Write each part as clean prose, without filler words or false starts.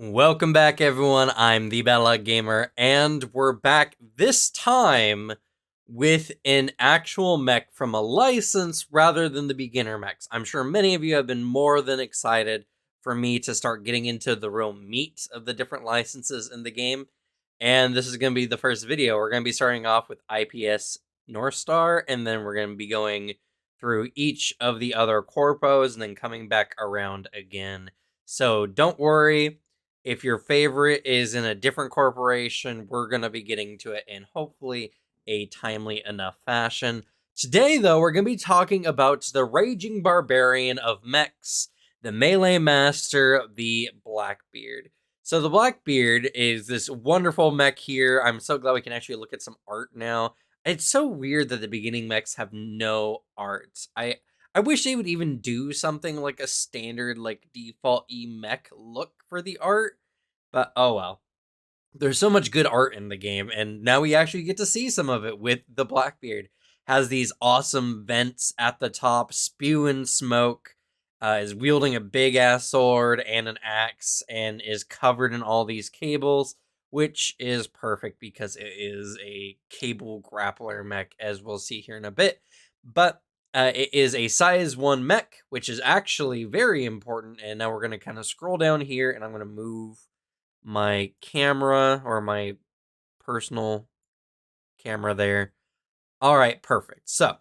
Welcome back, everyone. I'm the Battle Gamer, and we're back this time with an actual mech from a license rather than the beginner mechs. I'm sure many of you have been more than excited for me to start getting into the real meat of the different licenses in the game, and this is going to be the first video. We're going to be starting off with IPS North Star, and then we're going to be going through each of the other corpos and then coming back around again. So don't worry. If your favorite is in a different corporation, we're going to be getting to it in hopefully a timely enough fashion. Today, though, we're going to be talking about the Raging Barbarian of mechs, the Melee Master, the Blackbeard. So the Blackbeard is this wonderful mech here. I'm so glad we can actually look at some art now. It's so weird that the beginning mechs have no art. I wish they would even do something like a standard, like, default mech look for the art, but oh well. There's so much good art in the game, and now we actually get to see some of it with the Blackbeard. Has these awesome vents at the top, spewing smoke, is wielding a big-ass sword and an axe, and is covered in all these cables, which is perfect because it is a cable grappler mech, as we'll see here in a bit. But it is a size 1 mech, which is actually very important. And now we're going to kind of scroll down here, and I'm going to move my camera, or my personal camera there. All right, perfect. So,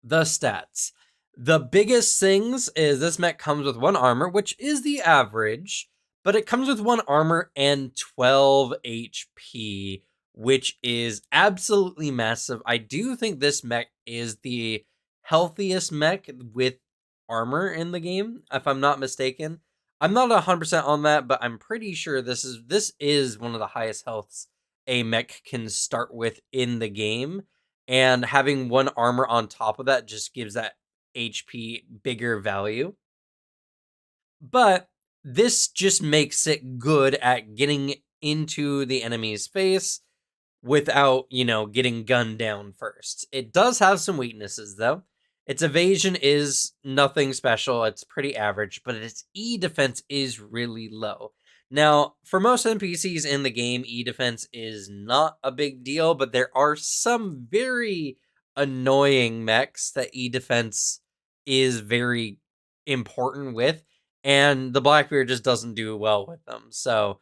the stats. The biggest things is this mech comes with 1 armor, which is the average, but it comes with 1 armor and 12 HP, which is absolutely massive. I do think this mech is the healthiest mech with armor in the game, if I'm not mistaken. I'm not 100% on that, but I'm pretty sure this is one of the highest healths a mech can start with in the game, and having 1 armor on top of that just gives that HP bigger value. But this just makes it good at getting into the enemy's face without, getting gunned down first. It does have some weaknesses, though. Its evasion is nothing special. It's pretty average, but its E defense is really low. Now, for most NPCs in the game, E defense is not a big deal, but there are some very annoying mechs that E defense is very important with, and the Blackbeard just doesn't do well with them. So,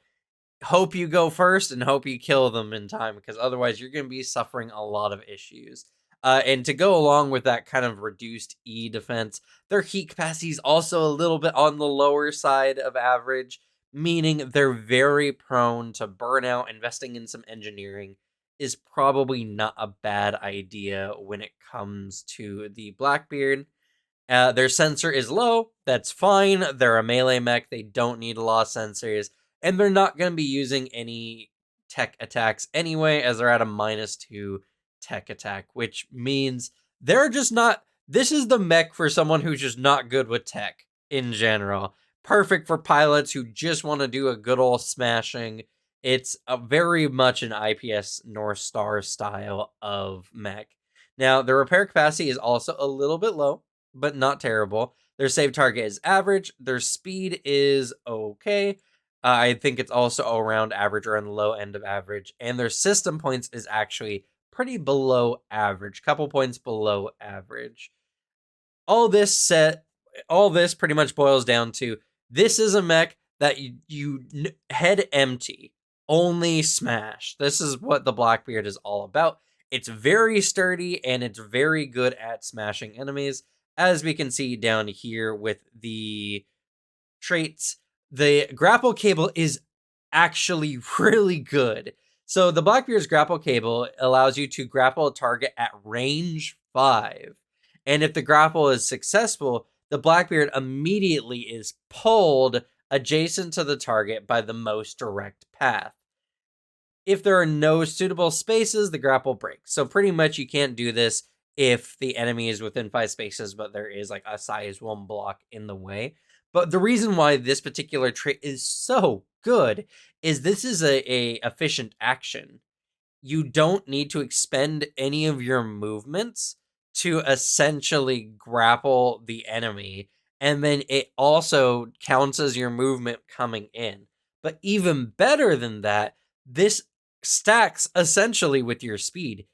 hope you go first and hope you kill them in time, because otherwise you're going to be suffering a lot of issues. And to go along with that kind of reduced E defense, their heat capacity is also a little bit on the lower side of average, meaning they're very prone to burnout. Investing in some engineering is probably not a bad idea when it comes to the Blackbeard. Their sensor is low. That's fine. They're a melee mech. They don't need a lot of sensors. And they're not going to be using any tech attacks anyway, as they're at a -2 tech attack, which means they're just not. This is the mech for someone who's just not good with tech in general. Perfect for pilots who just want to do a good old smashing. It's a very much an IPS North Star style of mech. Now, the repair capacity is also a little bit low, but not terrible. Their save target is average. Their speed is okay. I think it's also around average or on the low end of average. And their system points is actually pretty below average, couple points below average. All this pretty much boils down to, this is a mech that you head empty, only smash. This is what the Blackbeard is all about. It's very sturdy and it's very good at smashing enemies, as we can see down here with the traits. The grapple cable is actually really good. So the Blackbeard's grapple cable allows you to grapple a target at range 5. And if the grapple is successful, the Blackbeard immediately is pulled adjacent to the target by the most direct path. If there are no suitable spaces, the grapple breaks. So pretty much you can't do this if the enemy is within 5 spaces, but there is like a size 1 block in the way. But the reason why this particular trait is so good is this is a efficient action. You don't need to expend any of your movements to essentially grapple the enemy, and then it also counts as your movement coming in. But even better than that, this stacks essentially with your speed.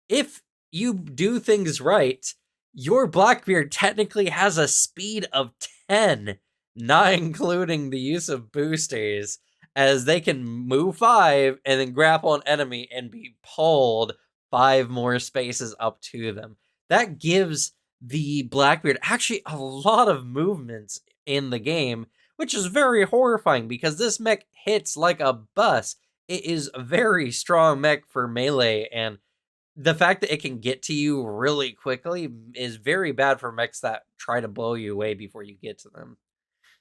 If you do things right, your Blackbeard technically has a speed of 10, not including the use of boosters, as they can move 5 and then grapple an enemy and be pulled 5 more spaces up to them. That gives the Blackbeard actually a lot of movements in the game, which is very horrifying because this mech hits like a bus. It is a very strong mech for melee, and the fact that it can get to you really quickly is very bad for mechs that try to blow you away before you get to them.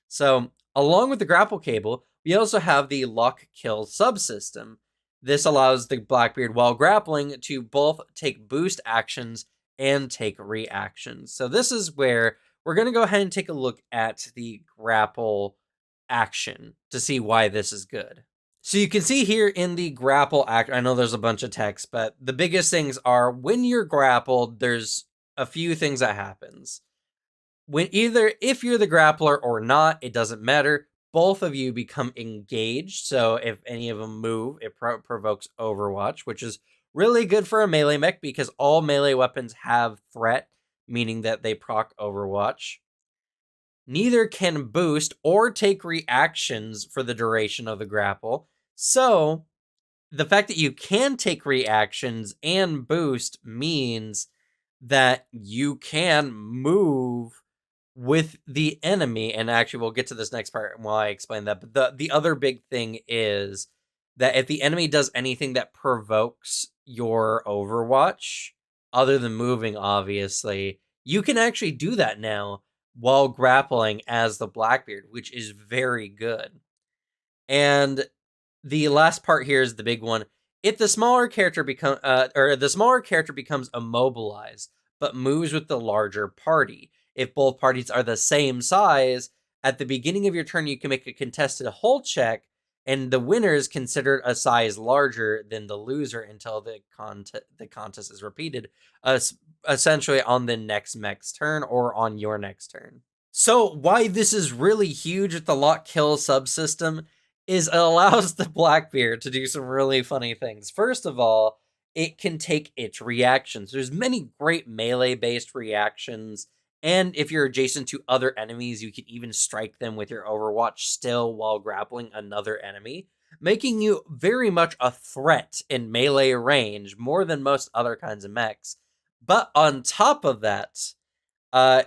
So, along with the grapple cable, we also have the lock kill subsystem. This allows the Blackbeard, while grappling, to both take boost actions and take reactions. So, this is where we're going to go ahead and take a look at the grapple action to see why this is good. So you can see here in the grapple act, I know there's a bunch of text, but the biggest things are when you're grappled, there's a few things that happens. When either if you're the grappler or not, it doesn't matter. Both of you become engaged. So if any of them move, it provokes Overwatch, which is really good for a melee mech because all melee weapons have threat, meaning that they proc Overwatch. Neither can boost or take reactions for the duration of the grapple. So, the fact that you can take reactions and boost means that you can move with the enemy. And actually, we'll get to this next part while I explain that. But the other big thing is that if the enemy does anything that provokes your Overwatch, other than moving, obviously, you can actually do that now while grappling as the Blackbeard, which is very good. And the last part here is the big one. If the smaller character the smaller character becomes immobilized, but moves with the larger party. If both parties are the same size, at the beginning of your turn, you can make a contested hull check, and the winner is considered a size larger than the loser until the contest is repeated, essentially on the next mech's turn or on your next turn. So why this is really huge with the lock kill subsystem is it allows the Blackbeard to do some really funny things. First of all, it can take its reactions. There's many great melee-based reactions, and if you're adjacent to other enemies, you can even strike them with your Overwatch still while grappling another enemy, making you very much a threat in melee range, more than most other kinds of mechs. But on top of that,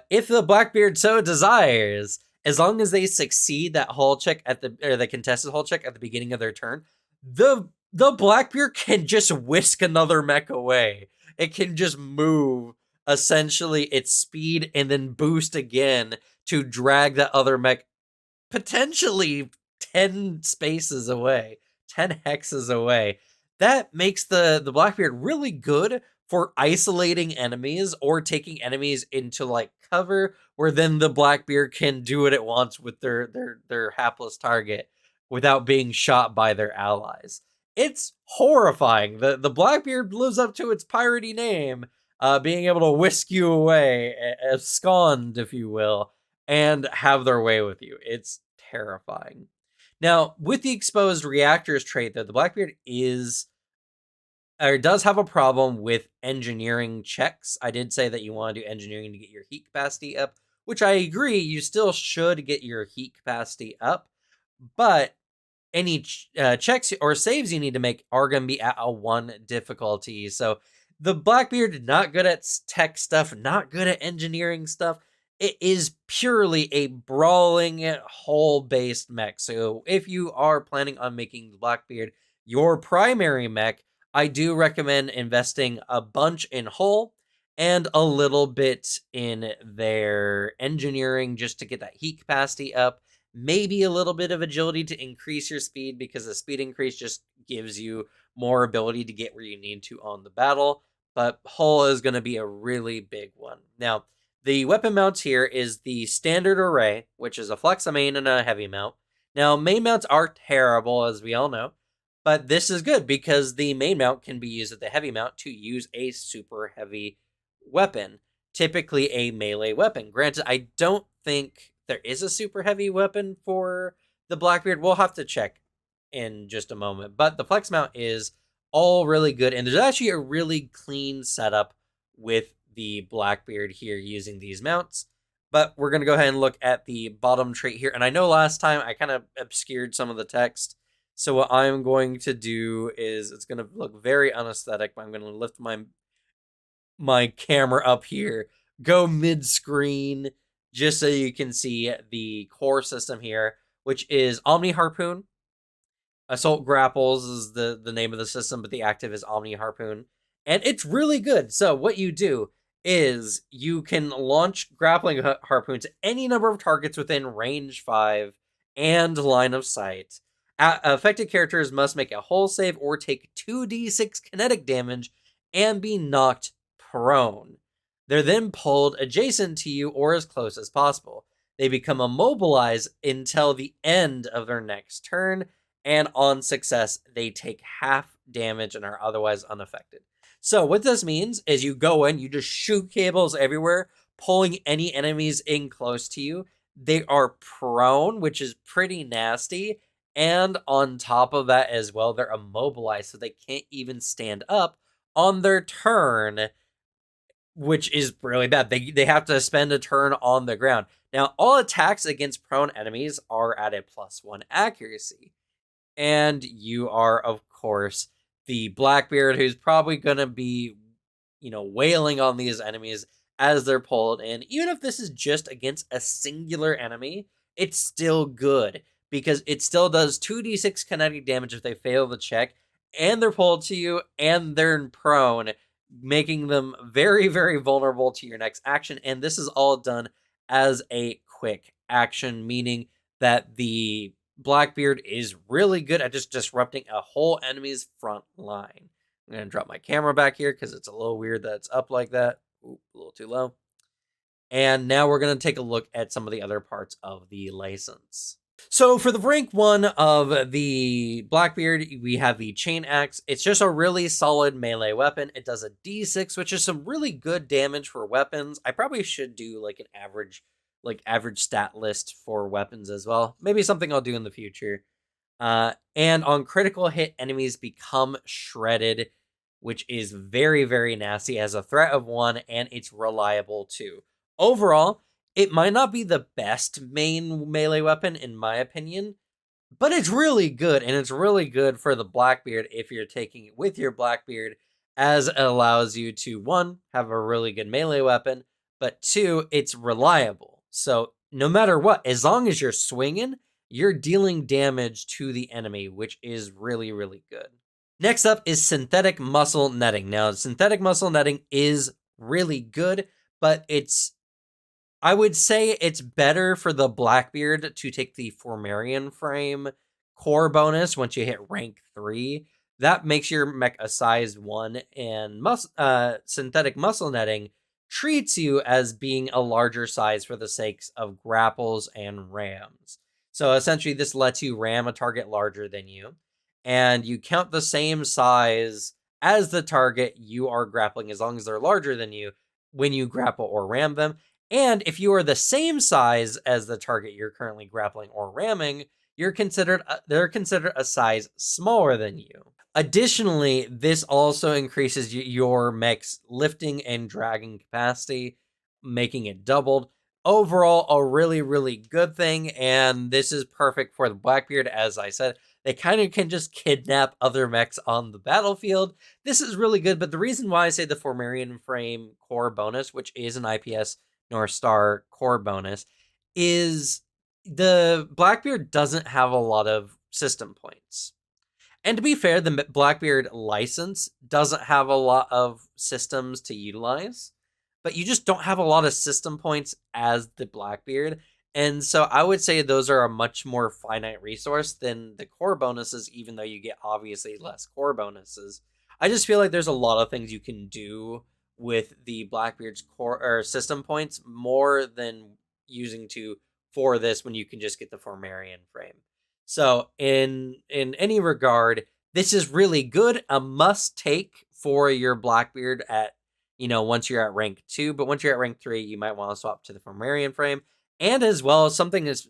if the Blackbeard so desires, as long as they succeed that hull check the contested hull check at the beginning of their turn, the Blackbeard can just whisk another mech away. It can just move essentially its speed and then boost again to drag that other mech potentially 10 spaces away, 10 hexes away. That makes the Blackbeard really good for isolating enemies or taking enemies into like cover, where then the Blackbeard can do what it wants with their hapless target without being shot by their allies. It's horrifying. The Blackbeard lives up to its piratey name, being able to whisk you away, abscond, if you will, and have their way with you. It's terrifying. Now, with the exposed reactors trait, though, the Blackbeard does have a problem with engineering checks. I did say that you want to do engineering to get your heat capacity up, which I agree, you still should get your heat capacity up, but any checks or saves you need to make are going to be at a 1 difficulty. So the Blackbeard, not good at tech stuff, not good at engineering stuff. It is purely a brawling, hull-based mech. So if you are planning on making the Blackbeard your primary mech, I do recommend investing a bunch in hull and a little bit in their engineering just to get that heat capacity up. Maybe a little bit of agility to increase your speed, because the speed increase just gives you more ability to get where you need to on the battle. But hull is going to be a really big one. Now, the weapon mounts here is the standard array, which is a flex, a main, and a heavy mount. Now, main mounts are terrible, as we all know, but this is good because the main mount can be used with the heavy mount to use a super heavy weapon, typically a melee weapon. Granted, I don't think there is a super heavy weapon for the Blackbeard, we'll have to check in just a moment. But the flex mount is all really good, and there's actually a really clean setup with the Blackbeard here using these mounts. But we're going to go ahead and look at the bottom trait here. And I know last time I kind of obscured some of the text. So what I'm going to do is, it's going to look very unaesthetic, but I'm going to lift my camera up here, go mid-screen, just so you can see the core system here, which is Omni Harpoon. Assault Grapples is the name of the system, but the active is Omni Harpoon. And it's really good. So what you do is you can launch grappling harpoons at any number of targets within range 5 and line of sight. Affected characters must make a hull save or take 2d6 kinetic damage and be knocked prone. They're then pulled adjacent to you or as close as possible. They become immobilized until the end of their next turn, and on success, they take half damage and are otherwise unaffected. So what this means is you go in, you just shoot cables everywhere, pulling any enemies in close to you. They are prone, which is pretty nasty. And on top of that as well, they're immobilized, so they can't even stand up on their turn, which is really bad. They have to spend a turn on the ground. Now, all attacks against prone enemies are at a +1 accuracy. And you are, of course, the Blackbeard, who's probably going to be, wailing on these enemies as they're pulled in. Even if this is just against a singular enemy, it's still good, because it still does 2d6 kinetic damage if they fail the check, and they're pulled to you, and they're prone, making them very, very vulnerable to your next action. And this is all done as a quick action, meaning that the Blackbeard is really good at just disrupting a whole enemy's front line. I'm going to drop my camera back here because it's a little weird that it's up like that. Ooh, a little too low. And now we're going to take a look at some of the other parts of the license. So for the rank 1 of the Blackbeard, we have the Chain Axe. It's just a really solid melee weapon. It does a d6, which is some really good damage for weapons. I probably should do like an average stat list for weapons as well. Maybe something I'll do in the future. And on critical hit, enemies become shredded, which is very, very nasty. It has a threat of 1, and it's reliable too. Overall, it might not be the best main melee weapon in my opinion, but it's really good, and it's really good for the Blackbeard if you're taking it with your Blackbeard, as it allows you to, 1, have a really good melee weapon, but 2, it's reliable. So no matter what, as long as you're swinging, you're dealing damage to the enemy, which is really, really good. Next up is synthetic muscle netting. Now, synthetic muscle netting is really good, but I would say it's better for the Blackbeard to take the Formarian frame core bonus once you hit rank 3. That makes your mech a size 1, and synthetic muscle netting treats you as being a larger size for the sakes of grapples and rams. So essentially, this lets you ram a target larger than you, and you count the same size as the target you are grappling as long as they're larger than you when you grapple or ram them. And if you are the same size as the target you're currently grappling or ramming, they're considered a size smaller than you. Additionally, this also increases your mech's lifting and dragging capacity, making it doubled. Overall, a really, really good thing, and this is perfect for the Blackbeard. As I said, they kind of can just kidnap other mechs on the battlefield. This is really good, but the reason why I say the Formarian frame core bonus, which is an IPS North Star core bonus, is the Blackbeard doesn't have a lot of system points. And to be fair, the Blackbeard license doesn't have a lot of systems to utilize, but you just don't have a lot of system points as the Blackbeard. And so I would say those are a much more finite resource than the core bonuses, even though you get obviously less core bonuses. I just feel like there's a lot of things you can do with the Blackbeard's core or system points more than using for this when you can just get the Formarian frame. So in any regard, this is really good. A must take for your Blackbeard at, once you're at rank 2, but once you're at rank 3, you might want to swap to the Formarian frame. And as well as something as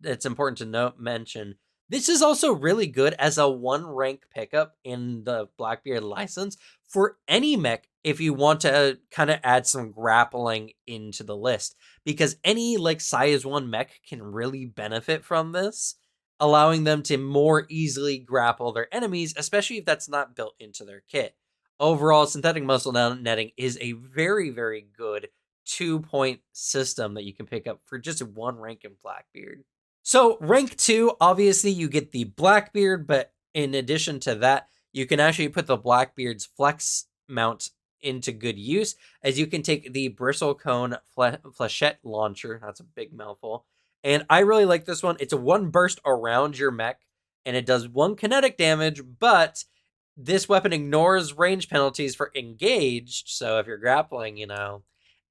that's important to mention. This is also really good as a 1 rank pickup in the Blackbeard license for any mech if you want to kind of add some grappling into the list, because any like size 1 mech can really benefit from this, allowing them to more easily grapple their enemies, especially if that's not built into their kit. Overall, synthetic muscle netting is a very, very good 2-point system that you can pick up for just 1 rank in Blackbeard. So rank 2, obviously you get the Blackbeard, but in addition to that, you can actually put the Blackbeard's flex mount into good use, as you can take the Bristlecone Flechette Launcher. That's a big mouthful. And I really like this one. It's a 1 burst around your mech, and it does 1 kinetic damage, but this weapon ignores range penalties for engaged, so if you're grappling,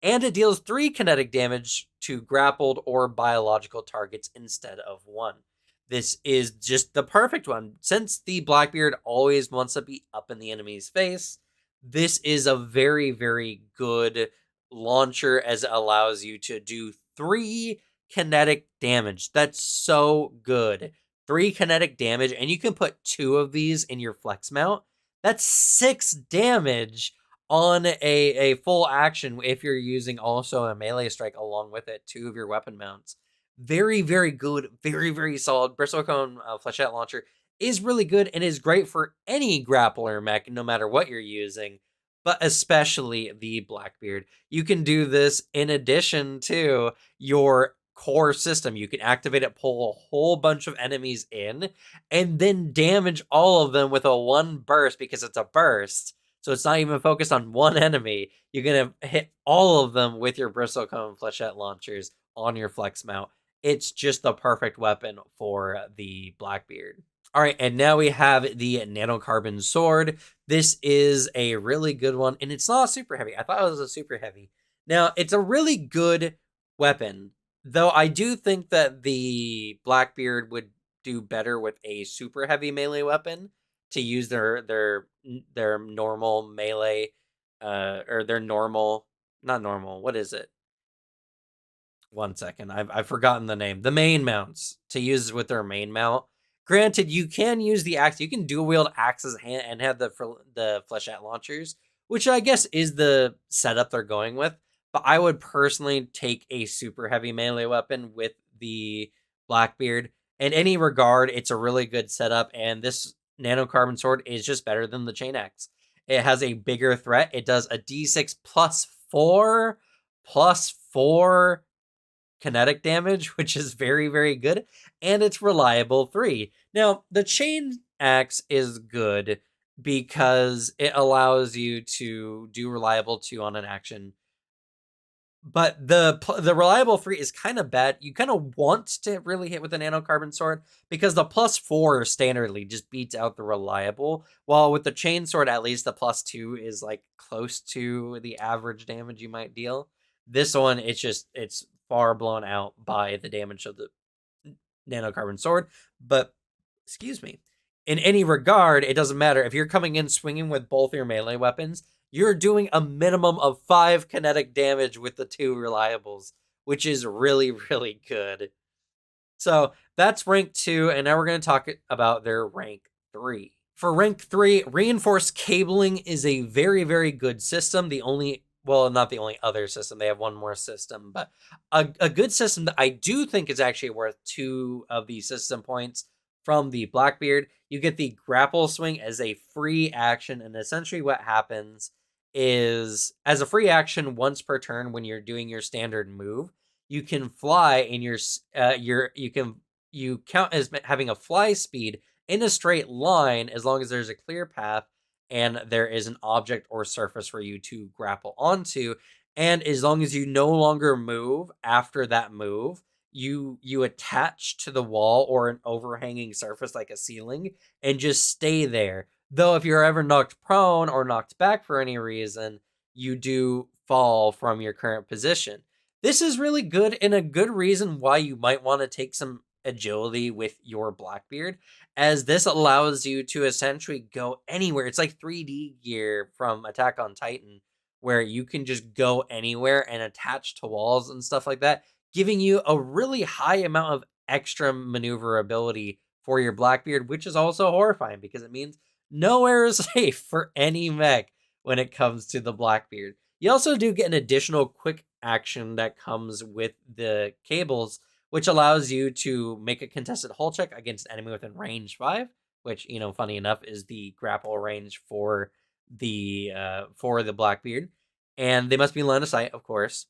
and it deals 3 kinetic damage to grappled or biological targets instead of 1. This is just the perfect one. Since the Blackbeard always wants to be up in the enemy's face, this is a very, very good launcher, as it allows you to do 3 kinetic damage. That's so good. 3 kinetic damage, and you can put 2 of these in your flex mount. That's 6 damage on a full action if you're using also a melee strike along with it, 2 of your weapon mounts. Very, very good, very, very solid. Bristlecone Flechette Launcher is really good and is great for any grappler mech, no matter what you're using, but especially the Blackbeard. You can do this in addition to your core system. You can activate it, pull a whole bunch of enemies in, and then damage all of them with a 1 burst, because it's a burst. So it's not even focused on one enemy. You're going to hit all of them with your Bristlecone Flechette Launchers on your flex mount. It's just the perfect weapon for the Blackbeard. All right, and now we have the Nanocarbon Sword. This is a really good one, and it's not super heavy. I thought it was a super heavy. Now, it's a really good weapon, though I do think that the Blackbeard would do better with a super heavy melee weapon to use their normal melee, or their normal, not normal, what is it? 1 second, I've forgotten the name. The main mounts, to use with their main mount. Granted, you can use the axe. You can dual wield axes and have the flechette launchers, which I guess is the setup they're going with. But I would personally take a super heavy melee weapon with the Blackbeard. In any regard, it's a really good setup, and this Nanocarbon Sword is just better than the chain axe. It has a bigger threat. It does a d6 plus 4 kinetic damage, which is very, very good, and it's reliable 3. Now, the chain axe is good because it allows you to do reliable 2 on an action, but the reliable 3 is kind of bad. You kind of want to really hit with a Nanocarbon Sword, because the +4 standardly just beats out the reliable, while with the chain sword, at least the +2 is like close to the average damage you might deal. This one, it's far blown out by the damage of the Nanocarbon Sword. But excuse me, in any regard, it doesn't matter if you're coming in swinging with both your melee weapons. You're doing a minimum of 5 kinetic damage with the 2 reliables, which is really, really good. So that's rank 2, and now we're going to talk about their rank 3. For rank 3, reinforced cabling is a very, very good system. The only, well, not the only other system. They have one more system, but a good system that I do think is actually worth 2 of the system points from the Blackbeard. You get the grapple swing as a free action, and essentially what happens is, as a free action once per turn when you're doing your standard move, you can fly in you count as having a fly speed in a straight line as long as there's a clear path and there is an object or surface for you to grapple onto. And as long as you no longer move after that move, you attach to the wall or an overhanging surface like a ceiling and just stay there. Though if you're ever knocked prone or knocked back for any reason, you do fall from your current position. This is really good, and a good reason why you might want to take some agility with your Blackbeard, as this allows you to essentially go anywhere. It's like 3D gear from Attack on Titan, where you can just go anywhere and attach to walls and stuff like that, giving you a really high amount of extra maneuverability for your Blackbeard, which is also horrifying because it means nowhere is safe for any mech when it comes to the Blackbeard. You also do get an additional quick action that comes with the cables, which allows you to make a contested hull check against an enemy within range 5, which, funny enough, is the grapple range for the Blackbeard. And they must be in line of sight, of course.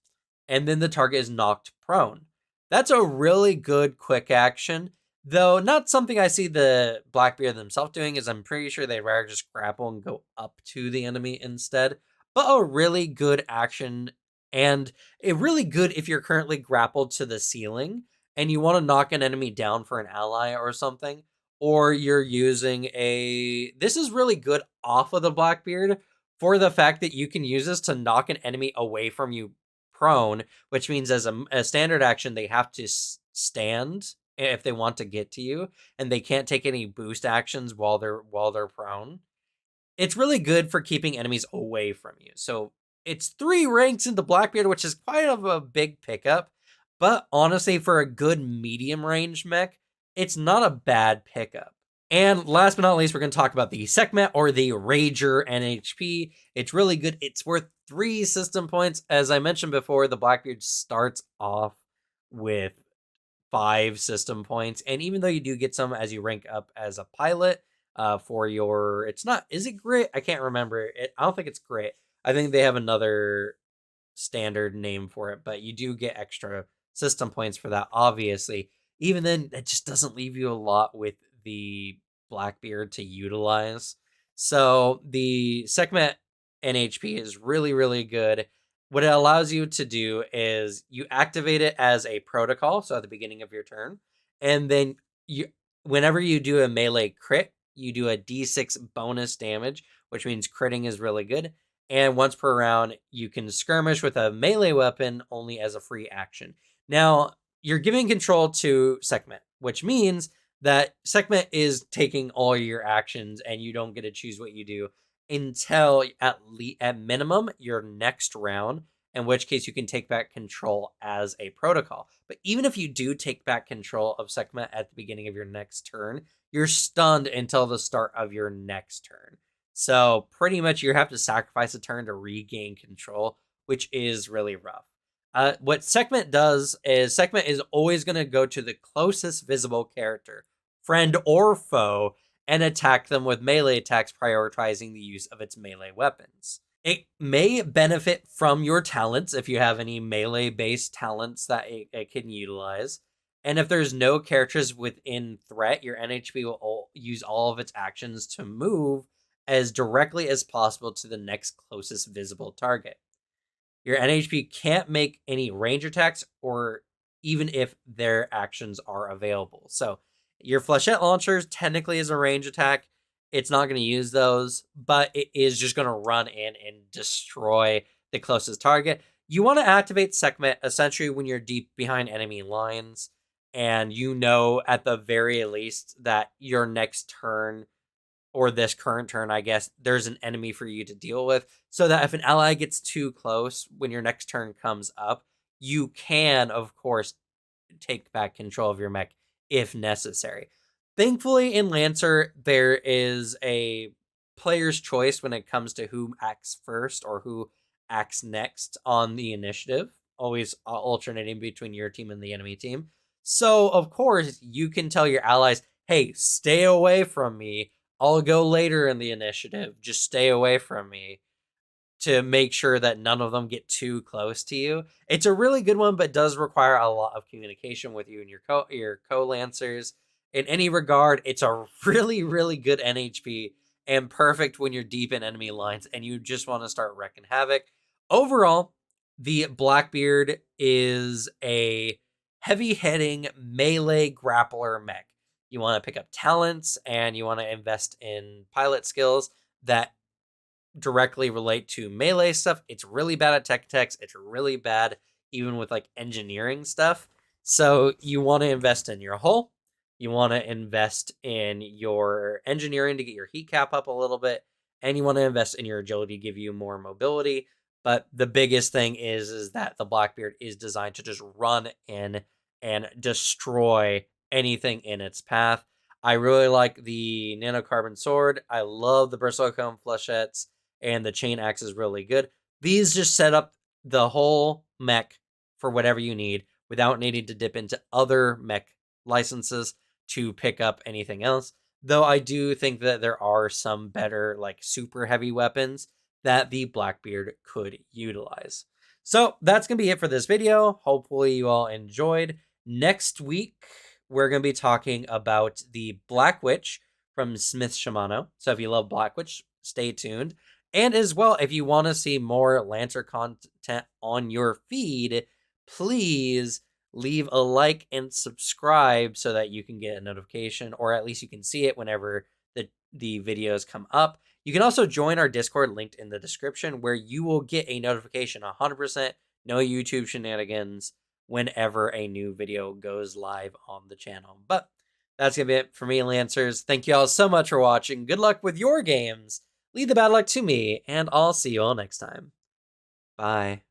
And then the target is knocked prone. That's a really good quick action, though not something I see the Blackbeard themselves doing, as I'm pretty sure they'd rather just grapple and go up to the enemy instead. But a really good action, and a really good if you're currently grappled to the ceiling and you want to knock an enemy down for an ally or something, or you're using this is really good off of the Blackbeard for the fact that you can use this to knock an enemy away from you prone, which means as a standard action, they have to stand if they want to get to you, and they can't take any boost actions while they're prone. It's really good for keeping enemies away from you. So it's 3 ranks into Blackbeard, which is quite of a big pickup. But honestly, for a good medium range mech, it's not a bad pickup. And last but not least, we're going to talk about the Sekhmet or the Rager NHP. It's really good. It's worth 3 system points. As I mentioned before, the Blackbeard starts off with 5 system points. And even though you do get some as you rank up as a pilot, for your, it's not, is it grit? I can't remember. I don't think it's grit. I think they have another standard name for it, but you do get extra system points for that, obviously. Even then, it just doesn't leave you a lot with the Blackbeard to utilize. So the Sekhmet NHP is really, really good. What it allows you to do is you activate it as a protocol, so at the beginning of your turn, and then whenever you do a melee crit, you do a d6 bonus damage, which means critting is really good. And once per round, you can skirmish with a melee weapon only as a free action. Now, you're giving control to Sekhmet, which means that Sekhmet is taking all your actions and you don't get to choose what you do until at minimum your next round, in which case you can take back control as a protocol. But even if you do take back control of Sekhmet at the beginning of your next turn, you're stunned until the start of your next turn. So pretty much you have to sacrifice a turn to regain control, which is really rough. What Sekhmet does is Sekhmet is always going to go to the closest visible character, friend or foe, and attack them with melee attacks, prioritizing the use of its melee weapons. It may benefit from your talents if you have any melee-based talents that it can utilize. And if there's no characters within threat, your NHP will use all of its actions to move as directly as possible to the next closest visible target. Your NHP can't make any range attacks, or even if their actions are available. So your flechette launchers technically is a range attack. It's not going to use those, but it is just going to run in and destroy the closest target. You want to activate Sekhmet essentially when you're deep behind enemy lines, and at the very least that your next turn, or this current turn, I guess, there's an enemy for you to deal with, so that if an ally gets too close when your next turn comes up, you can, of course, take back control of your mech if necessary. Thankfully, in Lancer, there is a player's choice when it comes to who acts first or who acts next on the initiative, always alternating between your team and the enemy team. So, of course, you can tell your allies, hey, stay away from me. I'll go later in the initiative. Just stay away from me, to make sure that none of them get too close to you. It's a really good one, but does require a lot of communication with you and your co-lancers. In any regard, it's a really, really good NHP and perfect when you're deep in enemy lines and you just want to start wrecking havoc. Overall, the Blackbeard is a heavy-hitting melee grappler mech. You want to pick up talents and you want to invest in pilot skills that directly relate to melee stuff. It's really bad at tech attacks. It's really bad even with like engineering stuff. So you want to invest in your hull. You want to invest in your engineering to get your heat cap up a little bit. And you want to invest in your agility to give you more mobility. But the biggest thing is that the Blackbeard is designed to just run in and destroy anything in its path. I really like the Nanocarbon Sword. I love the Bristlecone Flechettes, and the Chain Axe is really good. These just set up the whole mech for whatever you need without needing to dip into other mech licenses to pick up anything else. Though I do think that there are some better, like, super heavy weapons that the Blackbeard could utilize. So that's going to be it for this video. Hopefully you all enjoyed. Next week, we're going to be talking about the Black Witch from Smith Shimano. So if you love Black Witch, stay tuned. And as well, if you want to see more Lancer content on your feed, please leave a like and subscribe so that you can get a notification, or at least you can see it whenever the videos come up. You can also join our Discord linked in the description, where you will get a notification 100%, no YouTube shenanigans, whenever a new video goes live on the channel. But that's going to be it for me, Lancers. Thank you all so much for watching. Good luck with your games. Leave the bad luck to me, and I'll see you all next time. Bye.